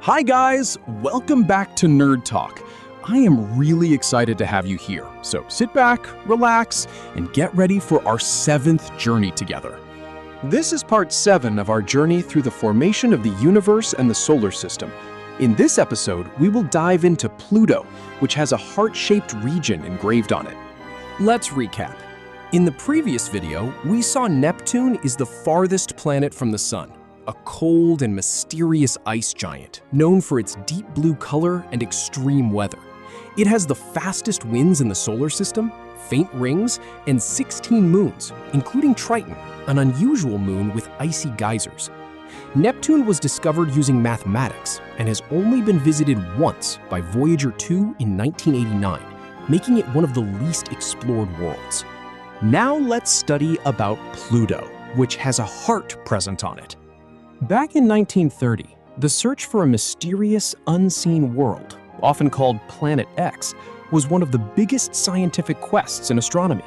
Hi guys, welcome back to Nerd Talk. I am really excited to have you here, so sit back, relax, and get ready for our 7th journey together. This is part 7 of our journey through the formation of the universe and the solar system. In this episode, we will dive into Pluto, which has a heart-shaped region engraved on it. Let's recap. In the previous video, we saw Neptune is the farthest planet from the Sun, a cold and mysterious ice giant, known for its deep blue color and extreme weather. It has the fastest winds in the solar system, faint rings, and 16 moons, including Triton, an unusual moon with icy geysers. Neptune was discovered using mathematics and has only been visited once by Voyager 2 in 1989, making it one of the least explored worlds. Now let's study about Pluto, which has a heart present on it. Back in 1930, the search for a mysterious, unseen world, often called Planet X, was one of the biggest scientific quests in astronomy.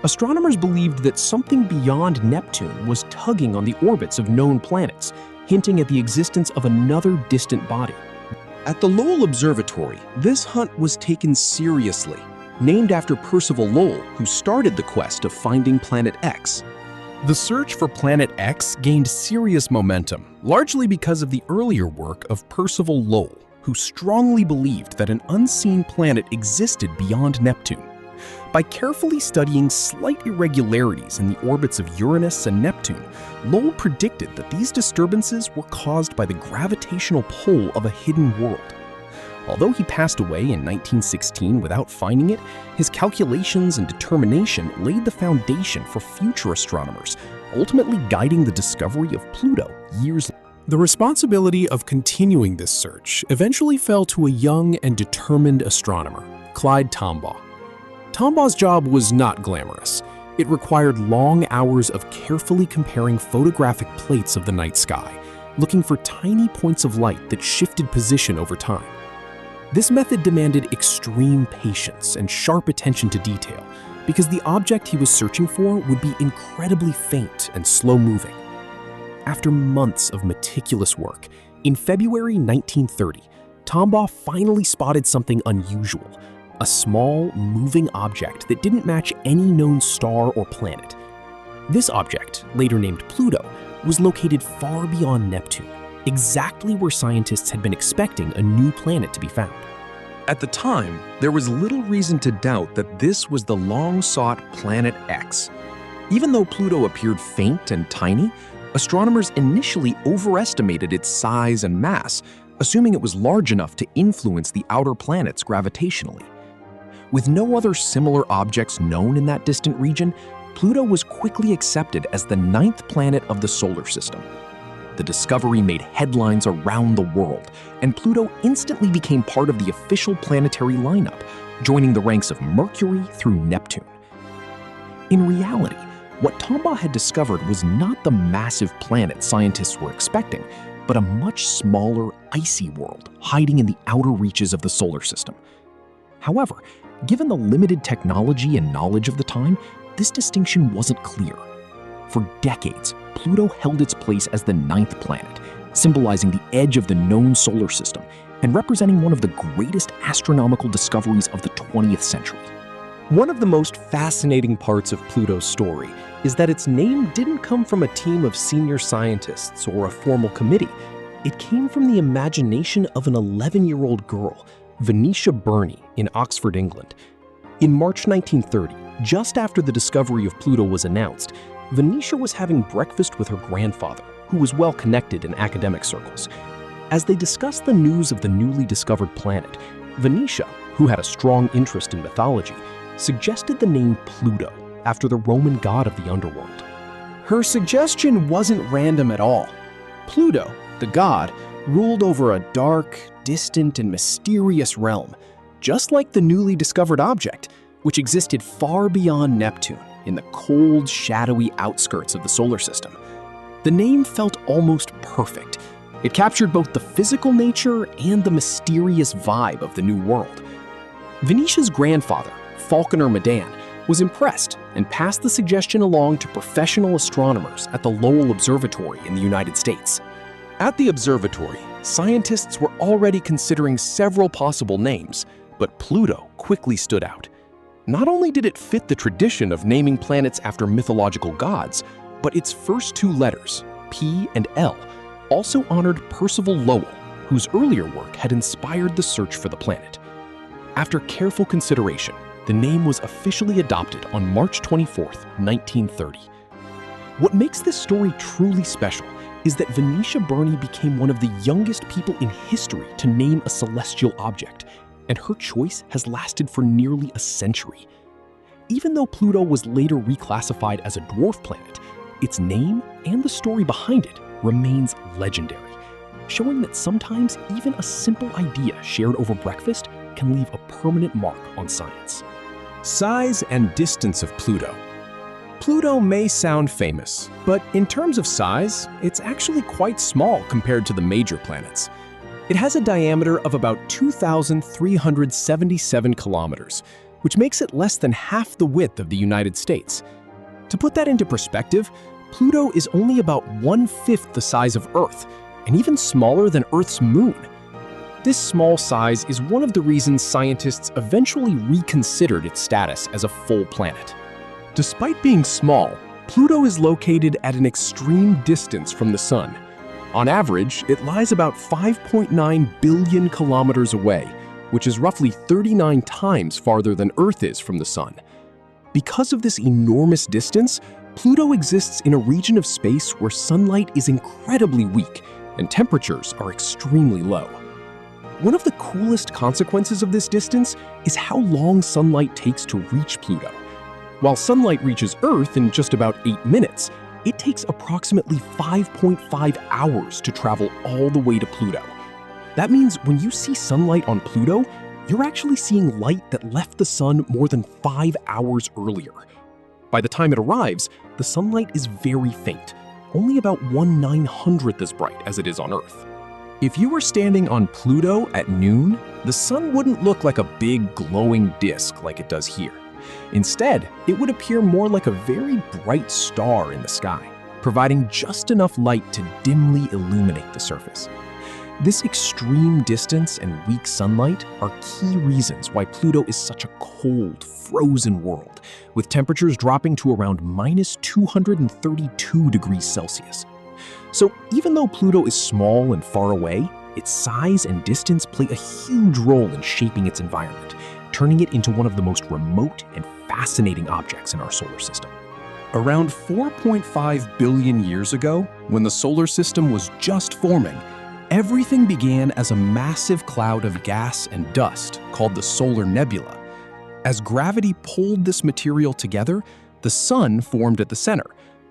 Astronomers believed that something beyond Neptune was tugging on the orbits of known planets, hinting at the existence of another distant body. At the Lowell Observatory, this hunt was taken seriously, named after Percival Lowell, who started the quest of finding Planet X. The search for Planet X gained serious momentum, largely because of the earlier work of Percival Lowell, who strongly believed that an unseen planet existed beyond Neptune. By carefully studying slight irregularities in the orbits of Uranus and Neptune, Lowell predicted that these disturbances were caused by the gravitational pull of a hidden world. Although he passed away in 1916 without finding it, his calculations and determination laid the foundation for future astronomers, ultimately guiding the discovery of Pluto years later. The responsibility of continuing this search eventually fell to a young and determined astronomer, Clyde Tombaugh. Tombaugh's job was not glamorous. It required long hours of carefully comparing photographic plates of the night sky, looking for tiny points of light that shifted position over time. This method demanded extreme patience and sharp attention to detail, because the object he was searching for would be incredibly faint and slow-moving. After months of meticulous work, in February 1930, Tombaugh finally spotted something unusual, a small, moving object that didn't match any known star or planet. This object, later named Pluto, was located far beyond Neptune, exactly where scientists had been expecting a new planet to be found. At the time, there was little reason to doubt that this was the long-sought Planet X. Even though Pluto appeared faint and tiny, astronomers initially overestimated its size and mass, assuming it was large enough to influence the outer planets gravitationally. With no other similar objects known in that distant region, Pluto was quickly accepted as the 9th planet of the solar system. The discovery made headlines around the world, and Pluto instantly became part of the official planetary lineup, joining the ranks of Mercury through Neptune. In reality, what Tombaugh had discovered was not the massive planet scientists were expecting, but a much smaller, icy world hiding in the outer reaches of the solar system. However, given the limited technology and knowledge of the time, this distinction wasn't clear. For decades, Pluto held its place as the 9th planet, symbolizing the edge of the known solar system and representing one of the greatest astronomical discoveries of the 20th century. One of the most fascinating parts of Pluto's story is that its name didn't come from a team of senior scientists or a formal committee. It came from the imagination of an 11-year-old girl, Venetia Burney, in Oxford, England. In March 1930, just after the discovery of Pluto was announced, Venetia was having breakfast with her grandfather, who was well connected in academic circles. As they discussed the news of the newly discovered planet, Venetia, who had a strong interest in mythology, suggested the name Pluto after the Roman god of the underworld. Her suggestion wasn't random at all. Pluto, the god, ruled over a dark, distant, and mysterious realm, just like the newly discovered object, which existed far beyond Neptune, in the cold, shadowy outskirts of the solar system. The name felt almost perfect. It captured both the physical nature and the mysterious vibe of the new world. Venetia's grandfather, Falconer Madan, was impressed and passed the suggestion along to professional astronomers at the Lowell Observatory in the United States. At the observatory, Scientists were already considering several possible names, but Pluto quickly stood out. Not only did it fit the tradition of naming planets after mythological gods, but its first two letters, P and L, also honored Percival Lowell, whose earlier work had inspired the search for the planet. After careful consideration, the name was officially adopted on March 24, 1930. What makes this story truly special is that Venetia Burney became one of the youngest people in history to name a celestial object, and her choice has lasted for nearly a century. Even though Pluto was later reclassified as a dwarf planet, its name and the story behind it remains legendary, showing that sometimes even a simple idea shared over breakfast can leave a permanent mark on science. Size and distance of Pluto. Pluto may sound famous, but in terms of size, it's actually quite small compared to the major planets. It has a diameter of about 2,377 kilometers, which makes it less than half the width of the United States. To put that into perspective, Pluto is only about 1/5 the size of Earth, and even smaller than Earth's moon. This small size is one of the reasons scientists eventually reconsidered its status as a full planet. Despite being small, Pluto is located at an extreme distance from the Sun. On average, it lies about 5.9 billion kilometers away, which is roughly 39 times farther than Earth is from the Sun. Because of this enormous distance, Pluto exists in a region of space where sunlight is incredibly weak and temperatures are extremely low. One of the coolest consequences of this distance is how long sunlight takes to reach Pluto. While sunlight reaches Earth in just about 8 minutes, it takes approximately 5.5 hours to travel all the way to Pluto. That means when you see sunlight on Pluto, you're actually seeing light that left the sun more than 5 hours earlier. By the time it arrives, the sunlight is very faint, only about 1/900th as bright as it is on Earth. If you were standing on Pluto at noon, the sun wouldn't look like a big glowing disk like it does here. Instead, it would appear more like a very bright star in the sky, providing just enough light to dimly illuminate the surface. This extreme distance and weak sunlight are key reasons why Pluto is such a cold, frozen world, with temperatures dropping to around -232 degrees Celsius. So even though Pluto is small and far away, its size and distance play a huge role in shaping its environment, turning it into one of the most remote and fascinating objects in our solar system. Around 4.5 billion years ago, when the solar system was just forming, everything began as a massive cloud of gas and dust called the solar nebula. As gravity pulled this material together, the sun formed at the center,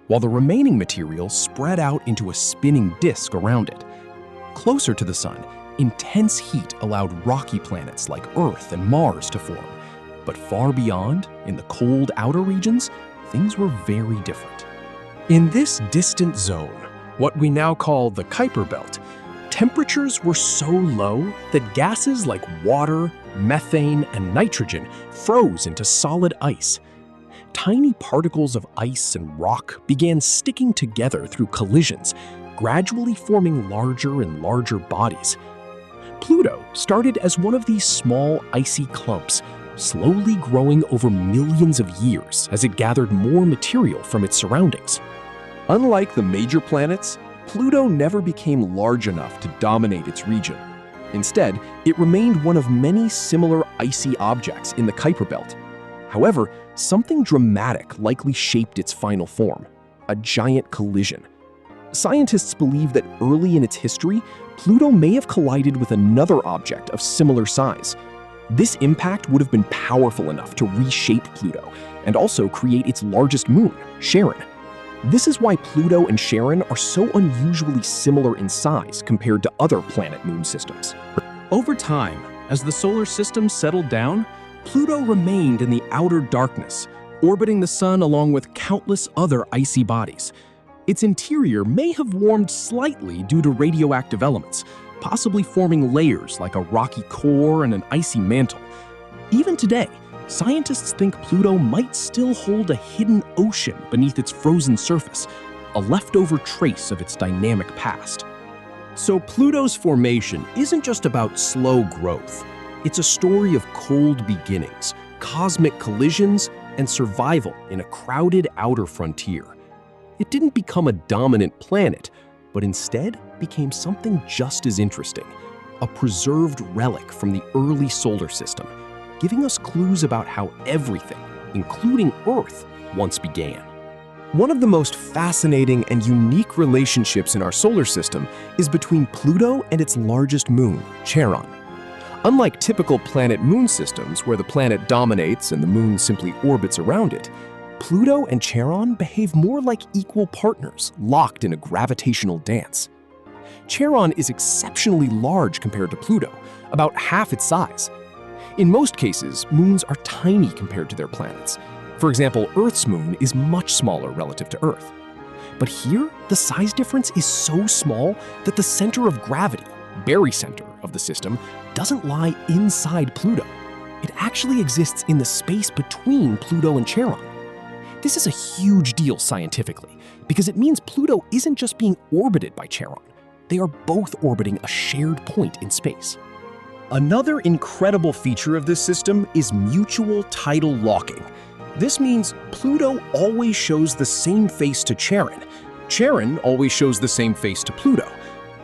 while the remaining material spread out into a spinning disk around it. Closer to the sun, intense heat allowed rocky planets like Earth and Mars to form. But far beyond, in the cold outer regions, things were very different. In this distant zone, what we now call the Kuiper Belt, temperatures were so low that gases like water, methane, and nitrogen froze into solid ice. Tiny particles of ice and rock began sticking together through collisions, gradually forming larger and larger bodies. Pluto started as one of these small icy clumps, slowly growing over millions of years as it gathered more material from its surroundings. Unlike the major planets, Pluto never became large enough to dominate its region. Instead, it remained one of many similar icy objects in the Kuiper Belt. However, something dramatic likely shaped its final form: a giant collision. Scientists believe that early in its history, Pluto may have collided with another object of similar size. This impact would have been powerful enough to reshape Pluto and also create its largest moon, Charon. This is why Pluto and Charon are so unusually similar in size compared to other planet-moon systems. Over time, as the solar system settled down, Pluto remained in the outer darkness, orbiting the sun along with countless other icy bodies. Its interior may have warmed slightly due to radioactive elements, possibly forming layers like a rocky core and an icy mantle. Even today, scientists think Pluto might still hold a hidden ocean beneath its frozen surface, a leftover trace of its dynamic past. So Pluto's formation isn't just about slow growth. It's a story of cold beginnings, cosmic collisions, and survival in a crowded outer frontier. It didn't become a dominant planet, but instead became something just as interesting, a preserved relic from the early solar system, giving us clues about how everything, including Earth, once began. One of the most fascinating and unique relationships in our solar system is between Pluto and its largest moon, Charon. Unlike typical planet-moon systems where the planet dominates and the moon simply orbits around it, Pluto and Charon behave more like equal partners locked in a gravitational dance. Charon is exceptionally large compared to Pluto, about half its size. In most cases, moons are tiny compared to their planets. For example, Earth's moon is much smaller relative to Earth. But here, the size difference is so small that the center of gravity, barycenter of the system, doesn't lie inside Pluto. It actually exists in the space between Pluto and Charon. This is a huge deal scientifically, because it means Pluto isn't just being orbited by Charon. They are both orbiting a shared point in space. Another incredible feature of this system is mutual tidal locking. This means Pluto always shows the same face to Charon. Charon always shows the same face to Pluto.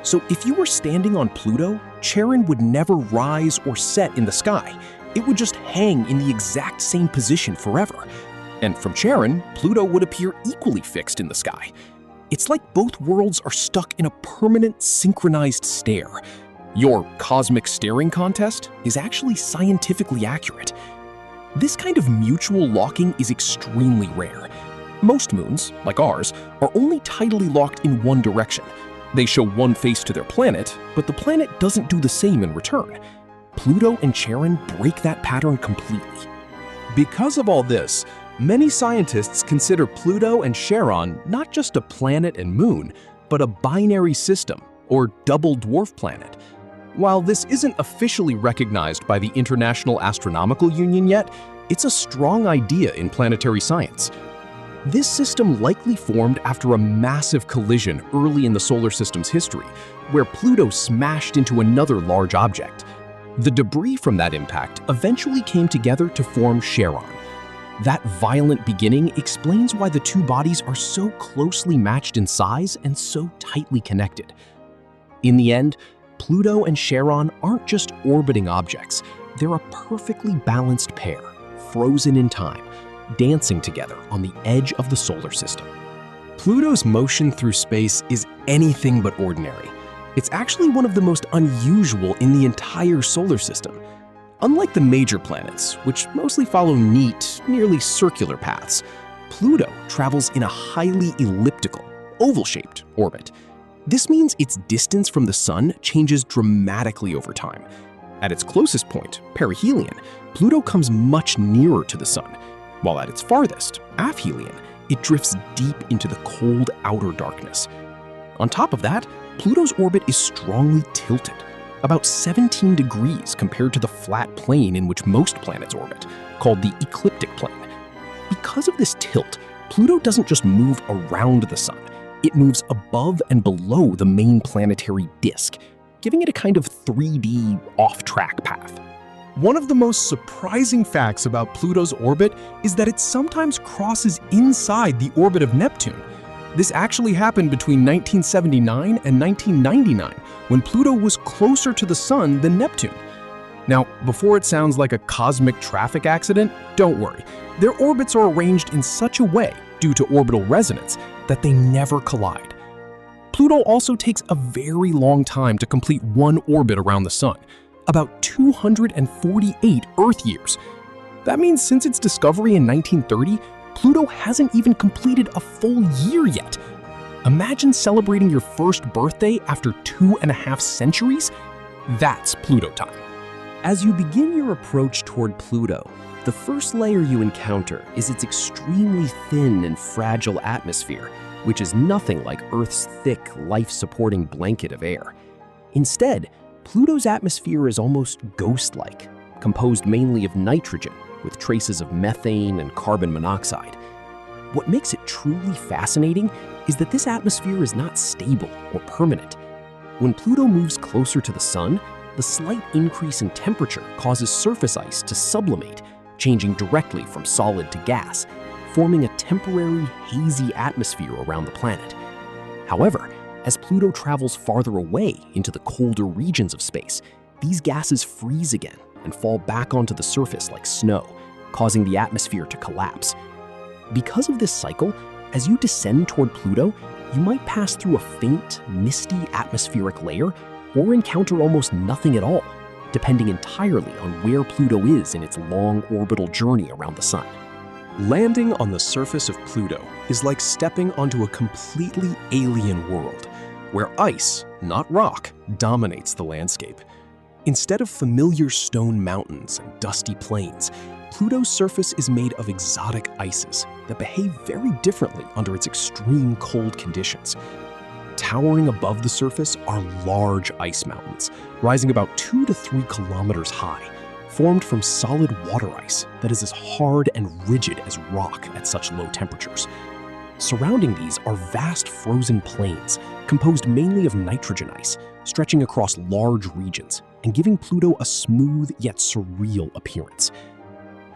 So if you were standing on Pluto, Charon would never rise or set in the sky. It would just hang in the exact same position forever. And from Charon, Pluto would appear equally fixed in the sky. It's like both worlds are stuck in a permanent synchronized stare. Your cosmic staring contest is actually scientifically accurate. This kind of mutual locking is extremely rare. Most moons, like ours, are only tidally locked in one direction. They show one face to their planet, but the planet doesn't do the same in return. Pluto and Charon break that pattern completely. Because of all this, many scientists consider Pluto and Charon not just a planet and moon, but a binary system, or double dwarf planet. While this isn't officially recognized by the International Astronomical Union yet, it's a strong idea in planetary science. This system likely formed after a massive collision early in the solar system's history, where Pluto smashed into another large object. The debris from that impact eventually came together to form Charon. That violent beginning explains why the two bodies are so closely matched in size and so tightly connected. In the end, Pluto and Charon aren't just orbiting objects, they're a perfectly balanced pair, frozen in time, dancing together on the edge of the solar system. Pluto's motion through space is anything but ordinary. It's actually one of the most unusual in the entire solar system. Unlike the major planets, which mostly follow neat, nearly circular paths, Pluto travels in a highly elliptical, oval-shaped orbit. This means its distance from the Sun changes dramatically over time. At its closest point, perihelion, Pluto comes much nearer to the Sun, while at its farthest, aphelion, it drifts deep into the cold outer darkness. On top of that, Pluto's orbit is strongly tilted, about 17 degrees compared to the flat plane in which most planets orbit, called the ecliptic plane. Because of this tilt, Pluto doesn't just move around the Sun, it moves above and below the main planetary disk, giving it a kind of 3D off-track path. One of the most surprising facts about Pluto's orbit is that it sometimes crosses inside the orbit of Neptune. This actually happened between 1979 and 1999, when Pluto was closer to the Sun than Neptune. Now, before it sounds like a cosmic traffic accident, don't worry. Their orbits are arranged in such a way, due to orbital resonance, that they never collide. Pluto also takes a very long time to complete one orbit around the Sun, about 248 Earth years. That means since its discovery in 1930, Pluto hasn't even completed a full year yet. Imagine celebrating your first birthday after 2.5 centuries? That's Pluto time. As you begin your approach toward Pluto, the first layer you encounter is its extremely thin and fragile atmosphere, which is nothing like Earth's thick, life-supporting blanket of air. Instead, Pluto's atmosphere is almost ghost-like, composed mainly of nitrogen, with traces of methane and carbon monoxide. What makes it truly fascinating is that this atmosphere is not stable or permanent. When Pluto moves closer to the Sun, the slight increase in temperature causes surface ice to sublimate, changing directly from solid to gas, forming a temporary, hazy atmosphere around the planet. However, as Pluto travels farther away into the colder regions of space, these gases freeze again and fall back onto the surface like snow, causing the atmosphere to collapse. Because of this cycle, as you descend toward Pluto, you might pass through a faint, misty atmospheric layer or encounter almost nothing at all, depending entirely on where Pluto is in its long orbital journey around the Sun. Landing on the surface of Pluto is like stepping onto a completely alien world, where ice, not rock, dominates the landscape. Instead of familiar stone mountains and dusty plains, Pluto's surface is made of exotic ices that behave very differently under its extreme cold conditions. Towering above the surface are large ice mountains, rising about 2 to 3 kilometers high, formed from solid water ice that is as hard and rigid as rock at such low temperatures. Surrounding these are vast frozen plains, composed mainly of nitrogen ice, stretching across large regions and giving Pluto a smooth yet surreal appearance.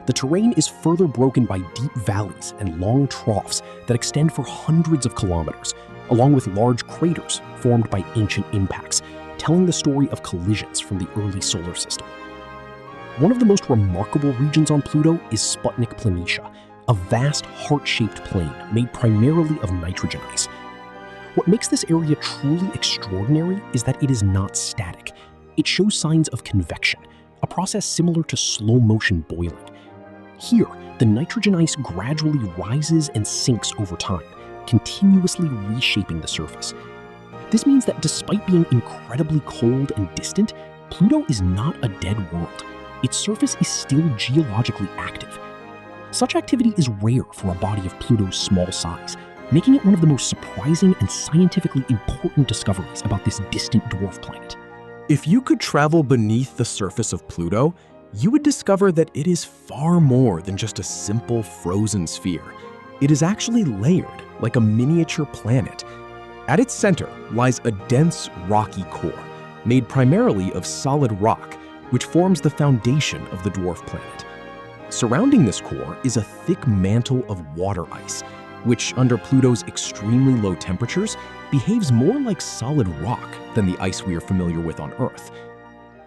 The terrain is further broken by deep valleys and long troughs that extend for hundreds of kilometers, along with large craters formed by ancient impacts, telling the story of collisions from the early solar system. One of the most remarkable regions on Pluto is Sputnik Planitia, a vast heart-shaped plain made primarily of nitrogen ice. What makes this area truly extraordinary is that it is not static. It shows signs of convection, a process similar to slow-motion boiling. Here, the nitrogen ice gradually rises and sinks over time, continuously reshaping the surface. This means that despite being incredibly cold and distant, Pluto is not a dead world. Its surface is still geologically active. Such activity is rare for a body of Pluto's small size, making it one of the most surprising and scientifically important discoveries about this distant dwarf planet. If you could travel beneath the surface of Pluto, you would discover that it is far more than just a simple frozen sphere. It is actually layered like a miniature planet. At its center lies a dense, rocky core, made primarily of solid rock, which forms the foundation of the dwarf planet. Surrounding this core is a thick mantle of water ice, which under Pluto's extremely low temperatures behaves more like solid rock than the ice we are familiar with on Earth.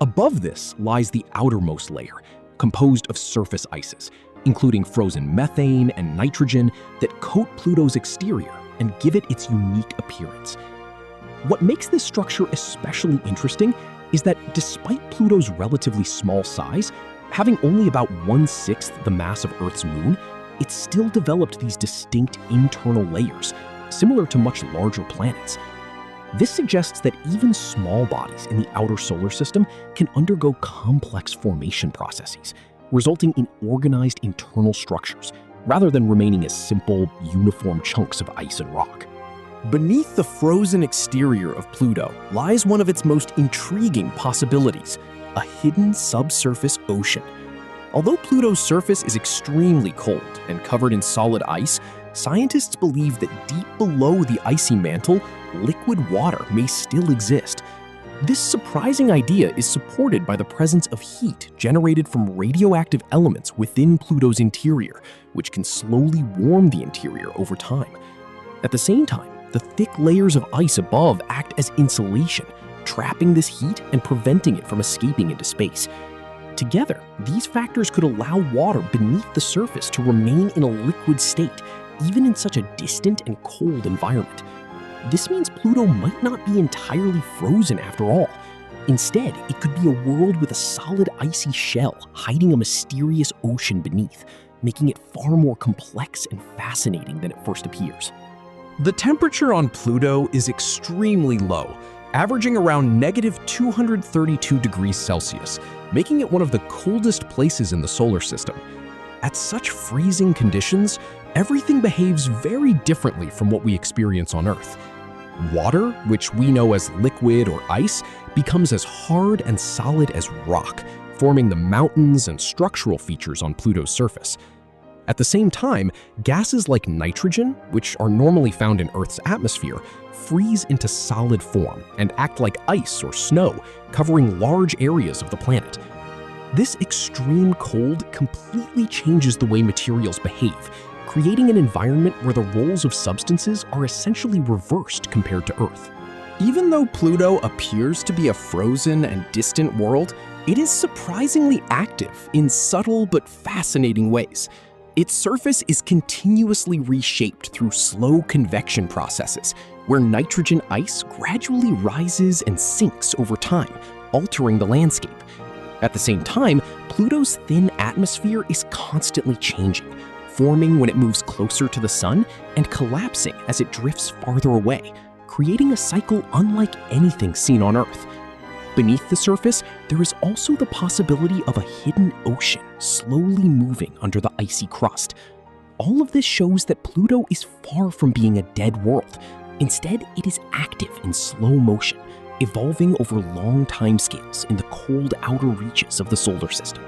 Above this lies the outermost layer, composed of surface ices, including frozen methane and nitrogen that coat Pluto's exterior and give it its unique appearance. What makes this structure especially interesting is that despite Pluto's relatively small size, having only about 1/6 the mass of Earth's moon, it still developed these distinct internal layers, similar to much larger planets. This suggests that even small bodies in the outer solar system can undergo complex formation processes, resulting in organized internal structures, rather than remaining as simple, uniform chunks of ice and rock. Beneath the frozen exterior of Pluto lies one of its most intriguing possibilities, a hidden subsurface ocean. Although Pluto's surface is extremely cold and covered in solid ice, scientists believe that deep below the icy mantle, liquid water may still exist. This surprising idea is supported by the presence of heat generated from radioactive elements within Pluto's interior, which can slowly warm the interior over time. At the same time, the thick layers of ice above act as insulation, trapping this heat and preventing it from escaping into space. Together, these factors could allow water beneath the surface to remain in a liquid state, even in such a distant and cold environment. This means Pluto might not be entirely frozen after all. Instead, it could be a world with a solid icy shell hiding a mysterious ocean beneath, making it far more complex and fascinating than it first appears. The temperature on Pluto is extremely low, averaging around -232 degrees Celsius, making it one of the coldest places in the solar system. At such freezing conditions, everything behaves very differently from what we experience on Earth. Water, which we know as liquid or ice, becomes as hard and solid as rock, forming the mountains and structural features on Pluto's surface. At the same time, gases like nitrogen, which are normally found in Earth's atmosphere, freeze into solid form and act like ice or snow, covering large areas of the planet. This extreme cold completely changes the way materials behave, creating an environment where the roles of substances are essentially reversed compared to Earth. Even though Pluto appears to be a frozen and distant world, it is surprisingly active in subtle but fascinating ways. Its surface is continuously reshaped through slow convection processes, where nitrogen ice gradually rises and sinks over time, altering the landscape. At the same time, Pluto's thin atmosphere is constantly changing, forming when it moves closer to the sun and collapsing as it drifts farther away, creating a cycle unlike anything seen on Earth. Beneath the surface, there is also the possibility of a hidden ocean slowly moving under the icy crust. All of this shows that Pluto is far from being a dead world. Instead, it is active in slow motion, evolving over long timescales in the cold outer reaches of the solar system.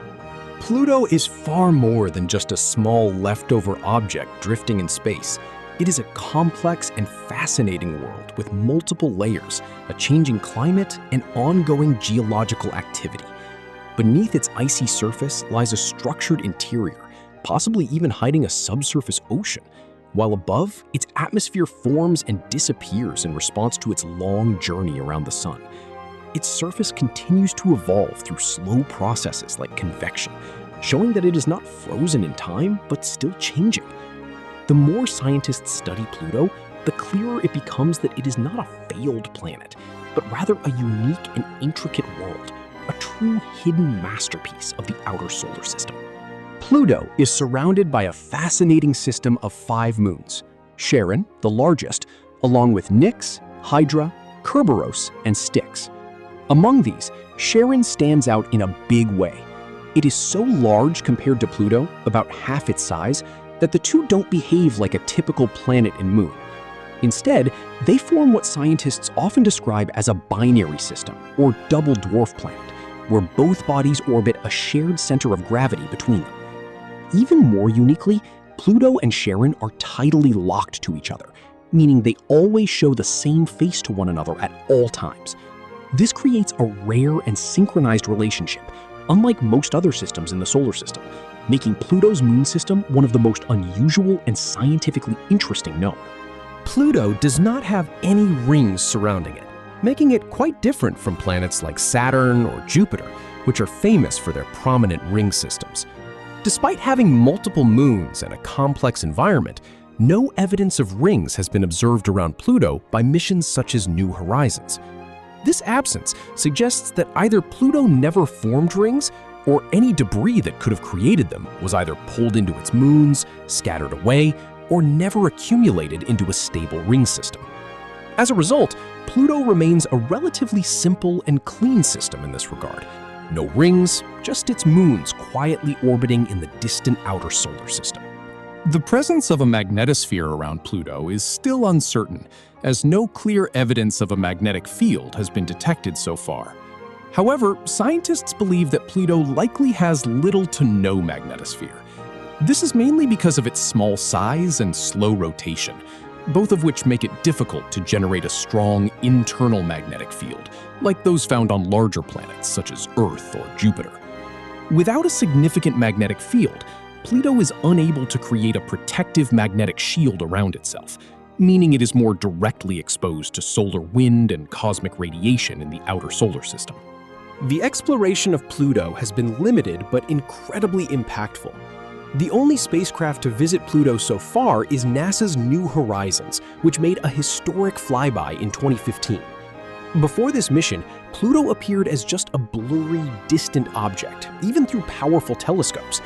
Pluto is far more than just a small leftover object drifting in space. It is a complex and fascinating world with multiple layers, a changing climate, and ongoing geological activity. Beneath its icy surface lies a structured interior, possibly even hiding a subsurface ocean, while above, its atmosphere forms and disappears in response to its long journey around the sun. Its surface continues to evolve through slow processes like convection, showing that it is not frozen in time, but still changing. The more scientists study Pluto, the clearer it becomes that it is not a failed planet, but rather a unique and intricate world, a true hidden masterpiece of the outer solar system. Pluto is surrounded by a fascinating system of 5 moons. Charon, the largest, along with Nix, Hydra, Kerberos, and Styx. Among these, Charon stands out in a big way. It is so large compared to Pluto, about half its size, that the two don't behave like a typical planet and moon. Instead, they form what scientists often describe as a binary system, or double dwarf planet, where both bodies orbit a shared center of gravity between them. Even more uniquely, Pluto and Charon are tidally locked to each other, meaning they always show the same face to one another at all times. This creates a rare and synchronized relationship, unlike most other systems in the solar system, making Pluto's moon system one of the most unusual and scientifically interesting known. Pluto does not have any rings surrounding it, making it quite different from planets like Saturn or Jupiter, which are famous for their prominent ring systems. Despite having multiple moons and a complex environment, no evidence of rings has been observed around Pluto by missions such as New Horizons. This absence suggests that either Pluto never formed rings, or any debris that could have created them was either pulled into its moons, scattered away, or never accumulated into a stable ring system. As a result, Pluto remains a relatively simple and clean system in this regard. No rings, just its moons quietly orbiting in the distant outer solar system. The presence of a magnetosphere around Pluto is still uncertain, as no clear evidence of a magnetic field has been detected so far. However, scientists believe that Pluto likely has little to no magnetosphere. This is mainly because of its small size and slow rotation, both of which make it difficult to generate a strong internal magnetic field, like those found on larger planets such as Earth or Jupiter. Without a significant magnetic field, Pluto is unable to create a protective magnetic shield around itself, meaning it is more directly exposed to solar wind and cosmic radiation in the outer solar system. The exploration of Pluto has been limited but incredibly impactful. The only spacecraft to visit Pluto so far is NASA's New Horizons, which made a historic flyby in 2015. Before this mission, Pluto appeared as just a blurry, distant object, even through powerful telescopes.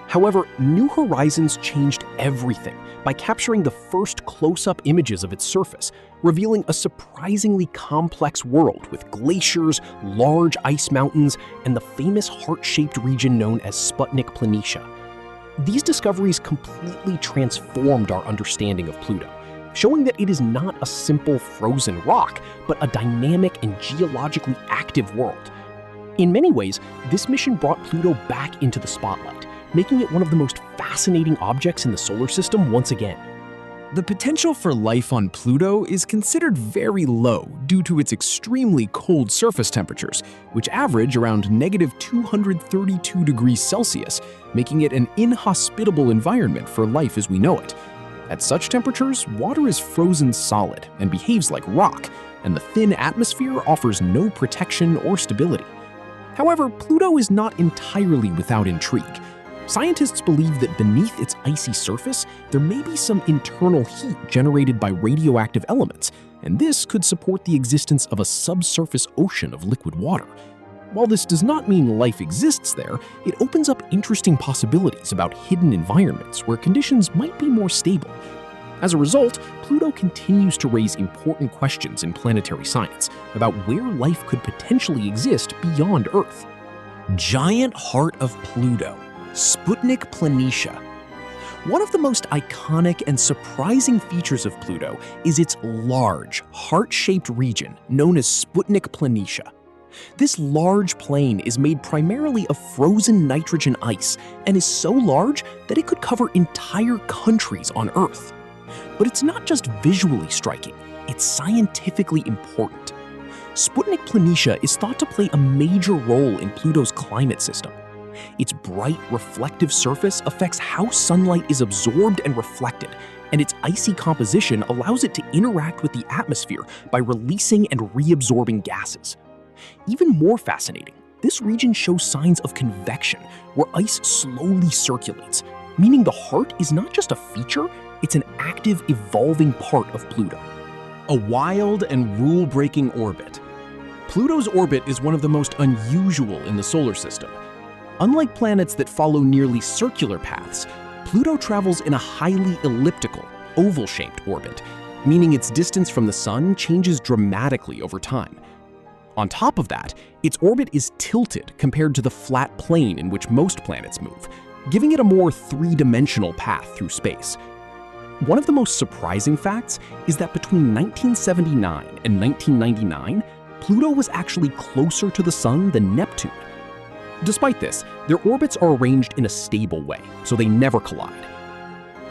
However, New Horizons changed everything by capturing the first close-up images of its surface, revealing a surprisingly complex world with glaciers, large ice mountains, and the famous heart-shaped region known as Sputnik Planitia. These discoveries completely transformed our understanding of Pluto, showing that it is not a simple frozen rock, but a dynamic and geologically active world. In many ways, this mission brought Pluto back into the spotlight, making it one of the most fascinating objects in the solar system once again. The potential for life on Pluto is considered very low due to its extremely cold surface temperatures, which average around -232 degrees Celsius, making it an inhospitable environment for life as we know it. At such temperatures, water is frozen solid and behaves like rock, and the thin atmosphere offers no protection or stability. However, Pluto is not entirely without intrigue. Scientists believe that beneath its icy surface, there may be some internal heat generated by radioactive elements, and this could support the existence of a subsurface ocean of liquid water. While this does not mean life exists there, it opens up interesting possibilities about hidden environments where conditions might be more stable. As a result, Pluto continues to raise important questions in planetary science about where life could potentially exist beyond Earth. Giant heart of Pluto, Sputnik Planitia. One of the most iconic and surprising features of Pluto is its large, heart-shaped region known as Sputnik Planitia. This large plain is made primarily of frozen nitrogen ice and is so large that it could cover entire countries on Earth. But it's not just visually striking, it's scientifically important. Sputnik Planitia is thought to play a major role in Pluto's climate system. Its bright, reflective surface affects how sunlight is absorbed and reflected, and its icy composition allows it to interact with the atmosphere by releasing and reabsorbing gases. Even more fascinating, this region shows signs of convection, where ice slowly circulates, meaning the heart is not just a feature, it's an active, evolving part of Pluto. A wild and rule-breaking orbit. Pluto's orbit is one of the most unusual in the solar system. Unlike planets that follow nearly circular paths, Pluto travels in a highly elliptical, oval-shaped orbit, meaning its distance from the Sun changes dramatically over time. On top of that, its orbit is tilted compared to the flat plane in which most planets move, giving it a more three-dimensional path through space. One of the most surprising facts is that between 1979 and 1999, Pluto was actually closer to the Sun than Neptune. Despite this, their orbits are arranged in a stable way, so they never collide.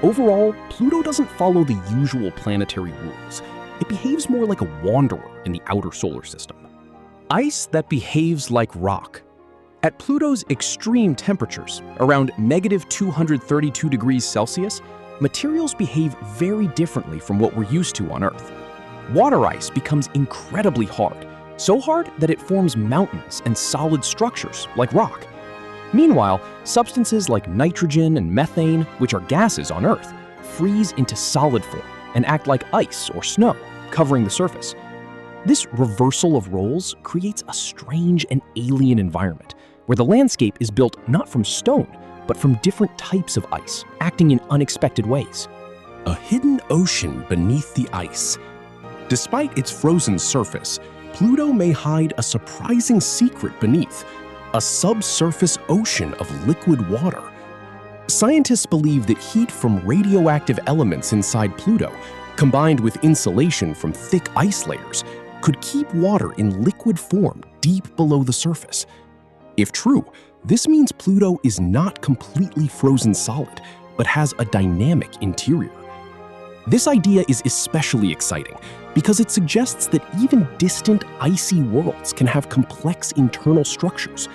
Overall, Pluto doesn't follow the usual planetary rules. It behaves more like a wanderer in the outer solar system. Ice that behaves like rock. At Pluto's extreme temperatures, around -232 degrees Celsius, materials behave very differently from what we're used to on Earth. Water ice becomes incredibly hard, so hard that it forms mountains and solid structures like rock. Meanwhile, substances like nitrogen and methane, which are gases on Earth, freeze into solid form and act like ice or snow, covering the surface. This reversal of roles creates a strange and alien environment, where the landscape is built not from stone, but from different types of ice, acting in unexpected ways. A hidden ocean beneath the ice. Despite its frozen surface, Pluto may hide a surprising secret beneath, a subsurface ocean of liquid water. Scientists believe that heat from radioactive elements inside Pluto, combined with insulation from thick ice layers, could keep water in liquid form deep below the surface. If true, this means Pluto is not completely frozen solid, but has a dynamic interior. This idea is especially exciting because it suggests that even distant icy worlds can have complex internal structures.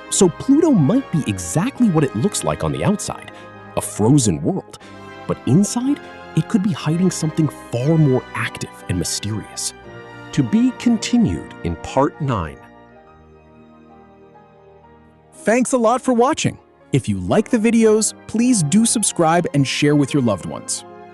So Pluto might be exactly what it looks like on the outside, a frozen world, but inside, it could be hiding something far more active and mysterious. To be continued in Part 9. Thanks a lot for watching. If you like the videos, please do subscribe and share with your loved ones.